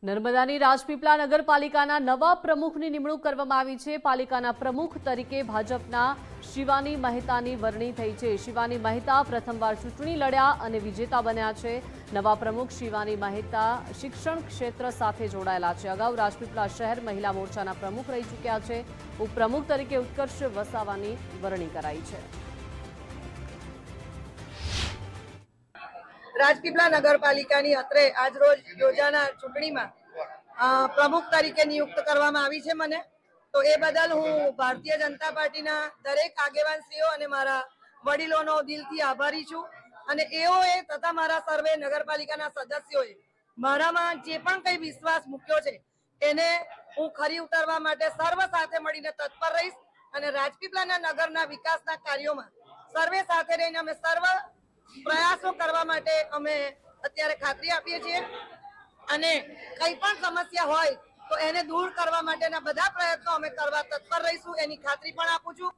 નર્મદાની રાજપીપળા નગરપાલિકાના નવા પ્રમુખની નિમણૂક કરવામાં આવી છે। પાલિકાના પ્રમુખ તરીકે ભાજપના શિવાની મહેતાની વરણી થઈ છે। શિવાની મહેતા પ્રથમવાર ચૂંટણી લડ્યા અને વિજેતા બન્યા છે। નવા પ્રમુખ શિવાની મહેતા શિક્ષણ ક્ષેત્ર સાથે જોડાયેલા છે। અગાઉ રાજપીપળા શહેર મહિલા મોરચાના પ્રમુખ રહી ચૂક્યા છે। ઉપપ્રમુખ તરીકે ઉત્કર્ષ વસાવાની વરણી કરાઈ છે। રાજપીપળા નગરપાલિકાની અત્રે આજરોજ યોજાનાર ચૂંટણીમાં પ્રમુખ તરીકે નિયુક્ત કરવામાં આવી છે। મને તો એ બદલ હું ભારતીય જનતા પાર્ટીના દરેક આગેવાનશ્રીઓ અને મારા વડીલોનો દિલથી આભારી છું। અને એઓએ તથા મારા સર્વે નગરપાલિકાના સદસ્યોએ મારામાં જે પણ કંઈ વિશ્વાસ મૂક્યો છે એને હું ખરી ઉતારવા માટે સર્વ સાથે મળીને તત્પર રહીશ। અને રાજપીપળાના નગરના વિકાસના કાર્યોમાં સર્વે સાથે રહીને અમે સર્વ પ્રયાસો કરવા માટે અમે અત્યારે ખાતરી આપીએ છીએ। અને કંઈ પણ સમસ્યા હોય તો એને દૂર કરવા માટેના બધા પ્રયત્નો અમે કરવા તત્પર રહીશું, એની ખાતરી પણ આપું છું।